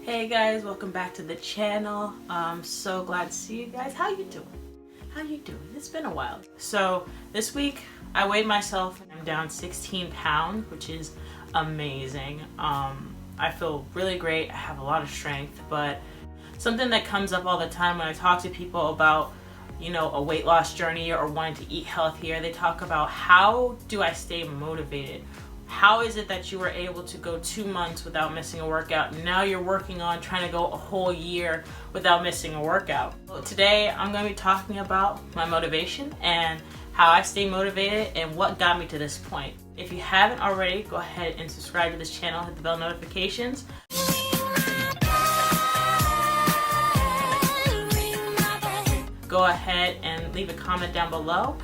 Hey guys, welcome back to the channel. I'm so glad to see you guys. How you doing? How you doing? It's been a while. So this week I weighed myself and I'm down 16 pounds, which is amazing. I feel really great. I have a lot of strength, but something that comes up all the time when I talk to people about, you know, a weight loss journey or wanting to eat healthier, they talk about, how do I stay motivated? How is it that you were able to go 2 months without missing a workout? Now you're working on trying to go a whole year without missing a workout. So today I'm going to be talking about my motivation and how I stay motivated and what got me to this point. If you haven't already, go ahead and subscribe to this channel, hit the bell notifications. Go ahead and leave a comment down below.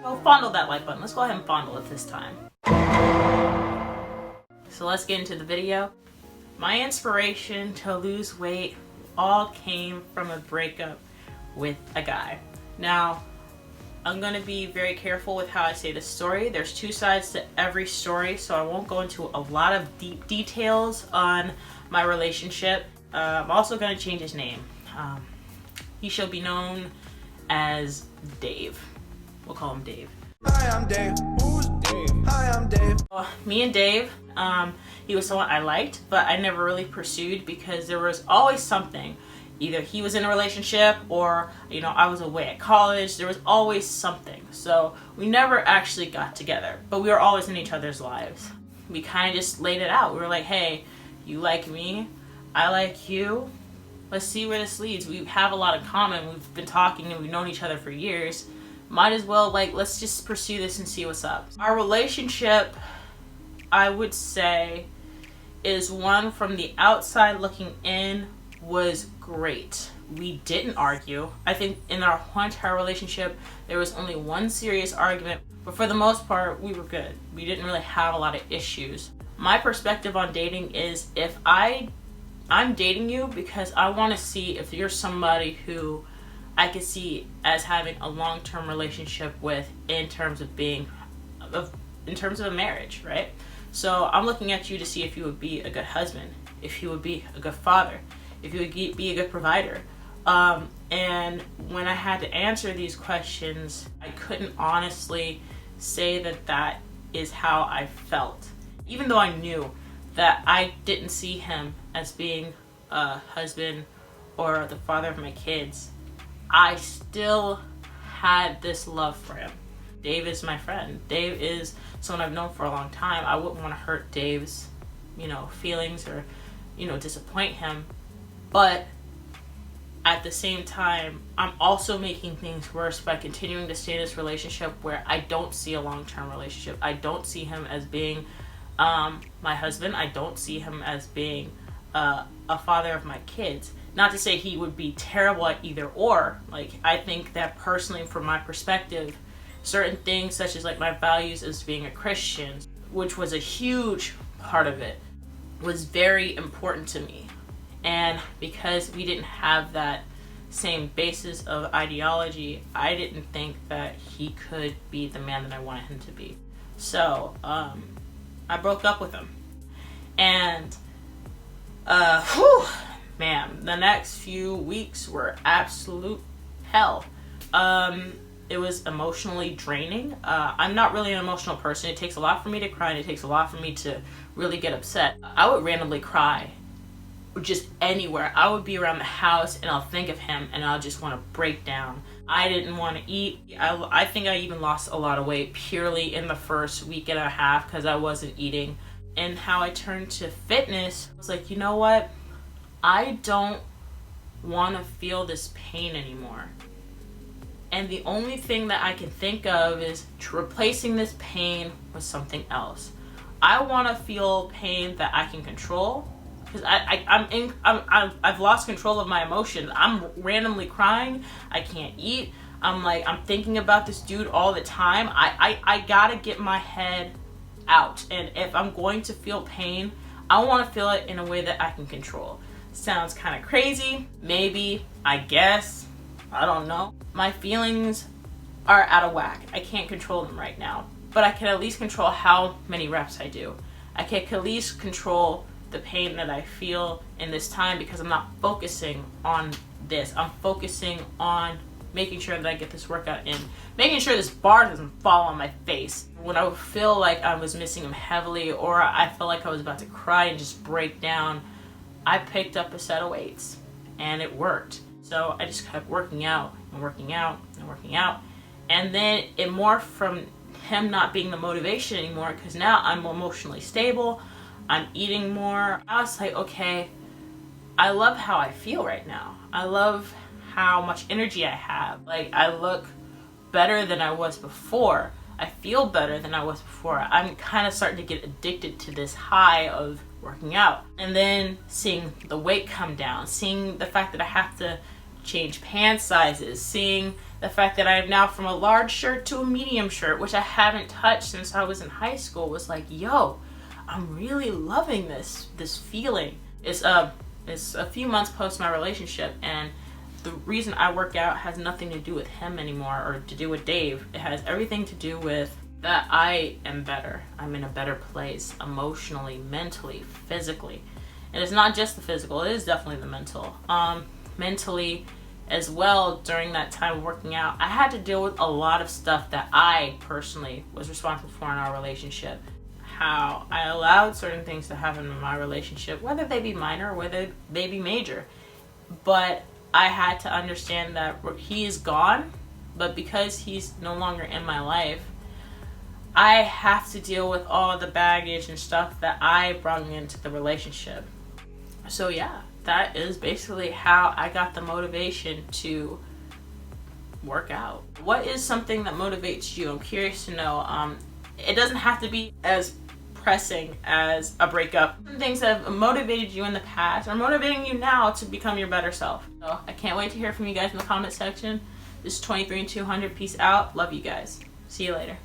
Well, fondle that like button. Let's go ahead and fondle it this time. So let's get into the video. My inspiration to lose weight all came from a breakup with a guy. Now, I'm going to be very careful with how I say this story. There's two sides to every story, so I won't go into a lot of deep details on my relationship. I'm also going to change his name. He shall be known as Dave. We'll call him Dave. Hi, I'm Dave. Who's Dave? Hi, I'm Dave. Me and Dave, he was someone I liked, but I never really pursued because there was always something. Either he was in a relationship or, you know, I was away at college. There was always something. So we never actually got together, but we were always in each other's lives. We kind of just laid it out. We were like, hey, you like me, I like you. Let's see where this leads. We have a lot in common. We've been talking and we've known each other for years. Might as well, let's just pursue this and see what's up. Our relationship, I would say, is one from the outside looking in was great. We didn't argue. I think in our whole entire relationship, there was only one serious argument, but for the most part, we were good. We didn't really have a lot of issues. My perspective on dating is, if I'm dating you because I want to see if you're somebody who I could see as having a long-term relationship with, in terms of a marriage, right? So I'm looking at you to see if you would be a good husband, if you would be a good father, if you would be a good provider. And when I had to answer these questions, I couldn't honestly say that that is how I felt. Even though I knew that I didn't see him as being a husband or the father of my kids, I still had this love for him. Dave is my friend. Dave is someone I've known for a long time. I wouldn't want to hurt Dave's, feelings or, disappoint him. But at the same time, I'm also making things worse by continuing to stay in this relationship where I don't see a long-term relationship. I don't see him as being my husband. I don't see him as being a father of my kids. Not to say he would be terrible at either or. I think that personally, from my perspective, certain things such as my values as being a Christian, which was a huge part of it, was very important to me. And because we didn't have that same basis of ideology, I didn't think that he could be the man that I wanted him to be. So I broke up with him. And man, the next few weeks were absolute hell. It was emotionally draining. I'm not really an emotional person. It takes a lot for me to cry, and it takes a lot for me to really get upset. I would randomly cry just anywhere. I would be around the house and I'll think of him and I'll just want to break down. I didn't want to eat. I think I even lost a lot of weight purely in the first week and a half because I wasn't eating. And how I turned to fitness, I was like, you know what? I don't want to feel this pain anymore. And the only thing that I can think of is replacing this pain with something else. I want to feel pain that I can control, because I've lost control of my emotions. I'm randomly crying. I can't eat. I'm thinking about this dude all the time. I gotta get my head out. And if I'm going to feel pain, I want to feel it in a way that I can control. Sounds kind of crazy, maybe, I guess, I don't know. My feelings are out of whack. I can't control them right now, but I can at least control how many reps I do. I can at least control the pain that I feel in this time because I'm not focusing on this. I'm focusing on making sure that I get this workout in, making sure this bar doesn't fall on my face. When I would feel like I was missing him heavily, or I felt like I was about to cry and just break down, I picked up a set of weights and it worked. So I just kept working out and working out and working out. And then it morphed from him not being the motivation anymore, because now I'm emotionally stable, I'm eating more. I was like, okay, I love how I feel right now. I love how much energy I have. Like, I look better than I was before. I feel better than I was before. I'm kind of starting to get addicted to this high of working out. And then seeing the weight come down, seeing the fact that I have to change pant sizes, seeing the fact that I am now from a large shirt to a medium shirt, which I haven't touched since I was in high school, was like, yo, I'm really loving this feeling. It's a few months post my relationship, and the reason I work out has nothing to do with him anymore or to do with Dave. It has everything to do with that I am better. I'm in a better place emotionally, mentally, physically. And it's not just the physical, it is definitely the mental. Mentally as well, during that time working out, I had to deal with a lot of stuff that I personally was responsible for in our relationship. How I allowed certain things to happen in my relationship, whether they be minor or whether they be major. But I had to understand that he is gone, but because he's no longer in my life, I have to deal with all the baggage and stuff that I brought into the relationship. So yeah, that is basically how I got the motivation to work out. What is something that motivates you? I'm curious to know. It doesn't have to be as pressing as a breakup. Some things that have motivated you in the past are motivating you now to become your better self. So I can't wait to hear from you guys in the comment section. This is 23 and 200. Peace out. Love you guys. See you later.